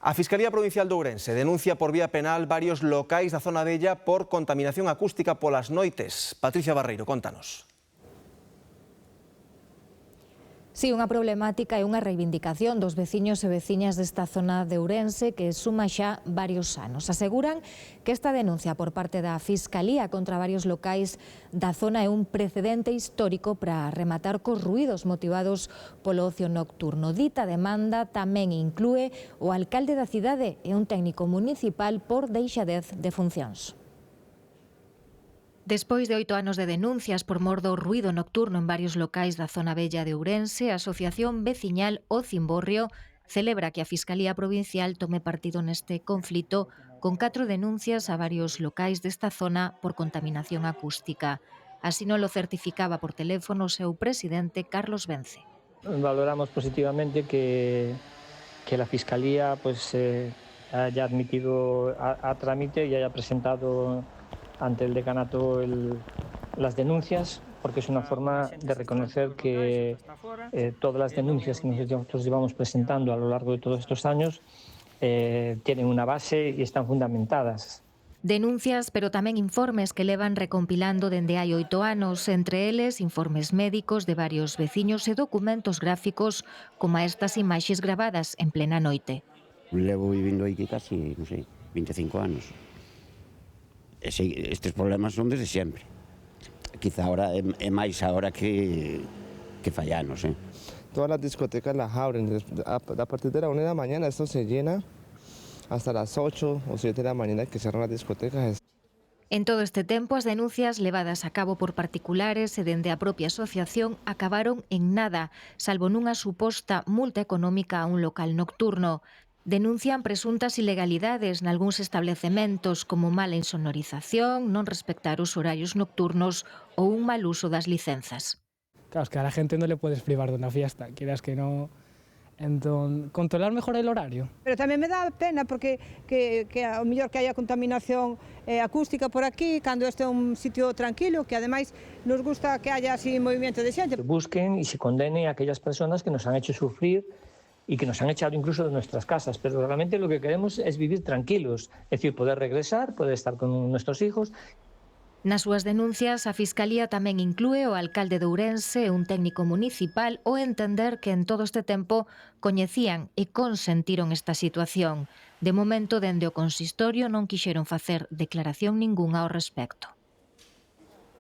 A Fiscalía Provincial de Ourense denuncia por vía penal varios locais da zona vella por contaminación acústica polas noites. Patricia Barreiro, contanos. Si, unha problemática e unha reivindicación dos veciños e veciñas desta zona de Ourense que suma xa varios anos. Aseguran que esta denuncia por parte da Fiscalía contra varios locais da zona é un precedente histórico para rematar cos ruídos motivados polo ocio nocturno. Dita demanda tamén inclúe o alcalde da cidade e un técnico municipal por deixadez de funcións. Despois de 8 anos de denuncias por mor do ruído nocturno en varios locais da zona vella de Ourense, a Asociación Veciñal O Cimborrio celebra que a Fiscalía Provincial tome partido neste conflito con 4 denuncias a varios locais desta zona por contaminación acústica. Así non lo certificaba por teléfono o seu presidente Carlos Vence. Valoramos positivamente que la Fiscalía haya admitido a trámite y haya presentado ante el decanato las denuncias, porque es una forma de reconocer que todas las denuncias que nosotros llevamos presentando a lo largo de todos estos años tienen una base y están fundamentadas. Denuncias, pero tamén informes que levan recompilando dende hai 8 anos, entre eles informes médicos de varios veciños e documentos gráficos como estas imaxes gravadas en plena noite. Levo vivindo aquí casi, non sei, 25 anos. Estes problemas son desde sempre. Quizá ahora é máis ahora que fai anos. Todas las discotecas las abren. A partir de la 1 de la mañana esto se llena hasta las 8 o 7 de la mañana que cierran las discotecas. En todo este tempo, as denuncias levadas a cabo por particulares e dende a propia asociación acabaron en nada, salvo nunha suposta multa económica a un local nocturno. Denuncian presuntas ilegalidades nalgúns establecementos como mala insonorización, non respectar os horarios nocturnos ou un mal uso das licenzas. Claro, es que a la gente no le puedes privar de una fiesta, quieras que no. Entonces, controlar mejor el horario. Pero tamén me dá pena porque ao mellor que haya contaminación acústica por aquí, cando este é un sitio tranquilo, que ademais nos gusta que haya así movimento de xente. Busquen y se condenen a aquellas personas que nos han hecho sufrir y que nos han echado incluso de nuestras casas, pero realmente lo que queremos es vivir tranquilos, es decir, poder regresar, poder estar con nuestros hijos. Nas súas denuncias, a Fiscalía tamén inclúe o alcalde de Ourense e un técnico municipal o entender que en todo este tempo coñecían e consentiron esta situación. De momento, dende o consistorio non quixeron facer declaración ningunha ao respecto.